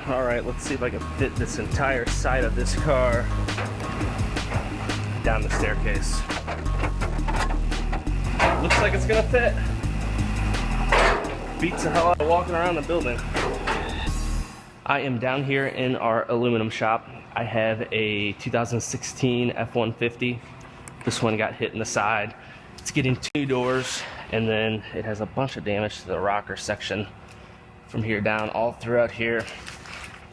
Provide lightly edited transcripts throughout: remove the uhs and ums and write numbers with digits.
All right, let's see if I can fit this entire side of this car down the staircase. Looks like it's gonna fit. Beats the hell out of walking around the building. I am down here in our aluminum shop. I have a 2016 F150. This one got hit in the side. It's getting 2 doors, and then it has a bunch of damage to the rocker section from here down all throughout here.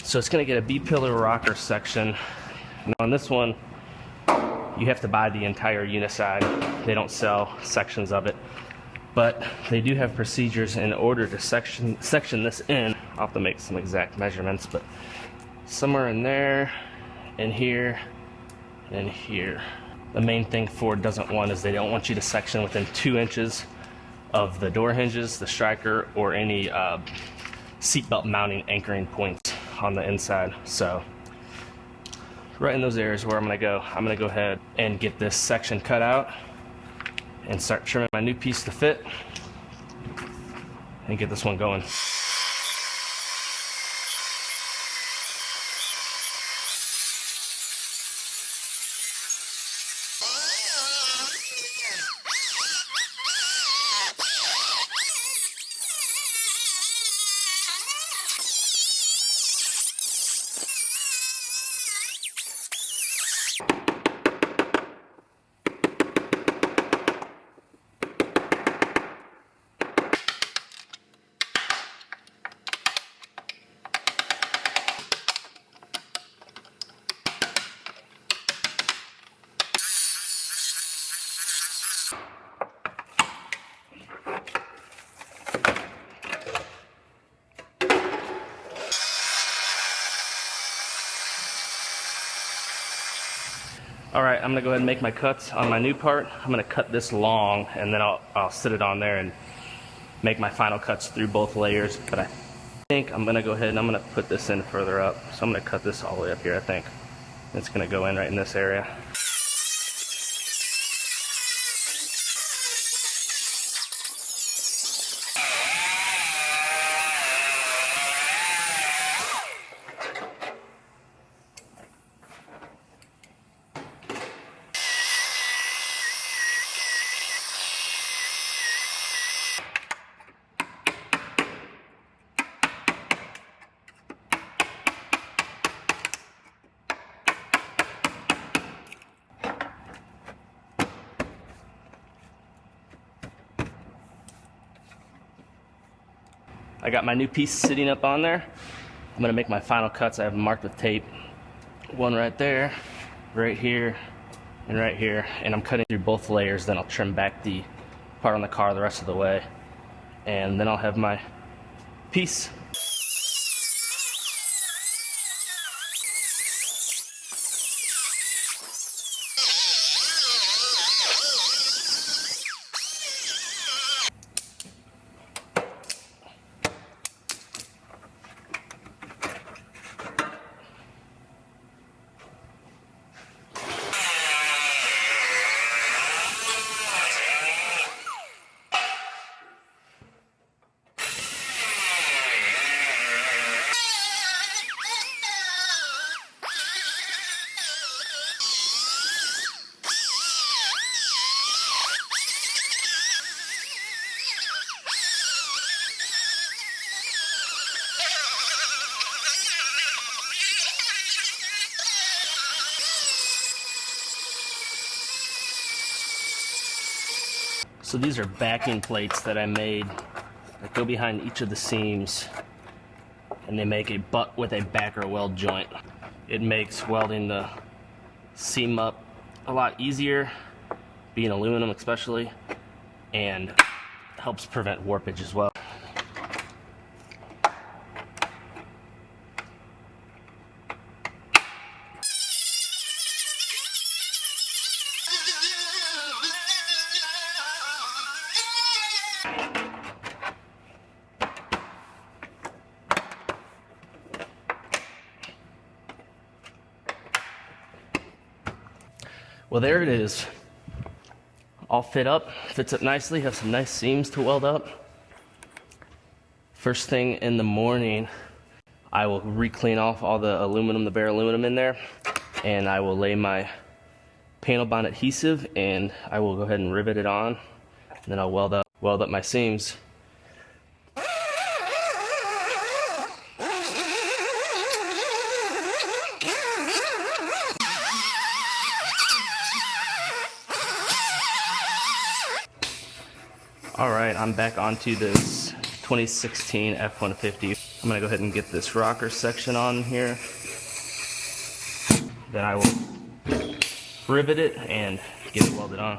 So it's gonna get a B-pillar rocker section. Now on this one, you have to buy the entire Uniside. They don't sell sections of it, but they do have procedures in order to section this in. I'll have to make some exact measurements, but somewhere in there, in here, and here. The main thing Ford doesn't want is they don't want you to section within 2 inches of the door hinges, the striker, or any seatbelt mounting anchoring points on the inside. So right in those areas where I'm gonna go ahead and get this section cut out and start trimming my new piece to fit and get this one going. All right, I'm gonna go ahead and make my cuts on my new part. I'm gonna cut this long, and then I'll sit it on there and make my final cuts through both layers. But I think I'm gonna go ahead and I'm gonna put this in further up. So I'm gonna cut this all the way up here, I think. It's gonna go in right in this area. I got my new piece sitting up on there. I'm gonna make my final cuts. I have them marked with tape. One right there, right here, and right here. And I'm cutting through both layers, then I'll trim back the part on the car the rest of the way. And then I'll have my piece. So these are backing plates that I made that go behind each of the seams, and they make a butt with a backer weld joint. It makes welding the seam up a lot easier, being aluminum especially, and helps prevent warpage as well. Well, there it is. All fit up, fits up nicely, has some nice seams to weld up. First thing in the morning, I will re-clean off all the aluminum, the bare aluminum in there, and I will lay my panel bond adhesive, and I will go ahead and rivet it on, and then I'll weld up my seams. Alright, I'm back onto this 2016 F-150. I'm going to go ahead and get this rocker section on here. Then I will rivet it and get it welded on.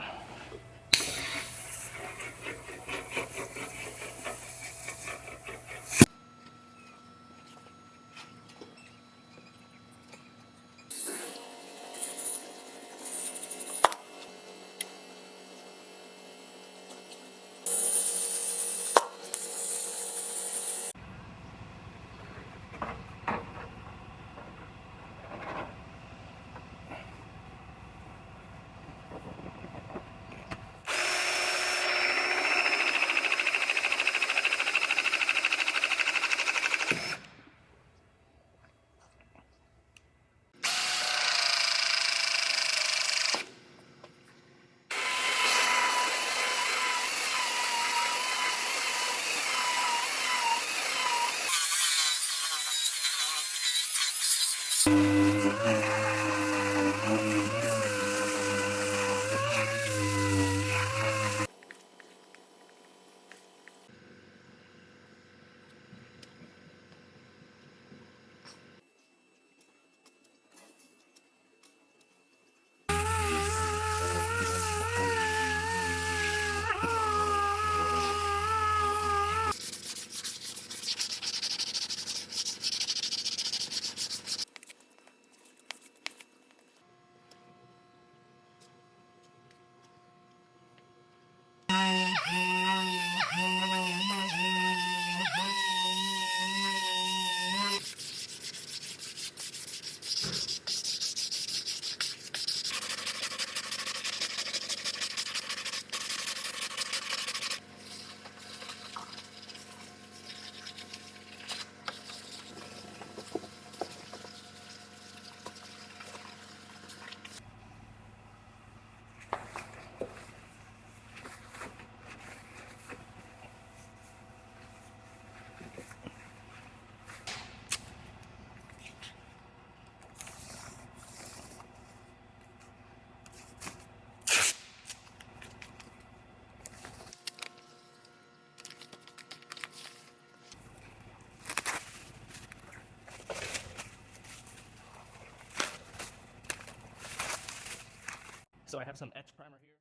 So I have some etch primer here.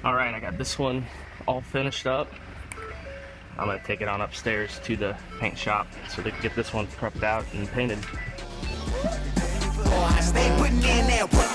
Alright, I got this one all finished up. I'm going to take it on upstairs to the paint shop so they can get this one prepped out and painted. I stay putting in that work.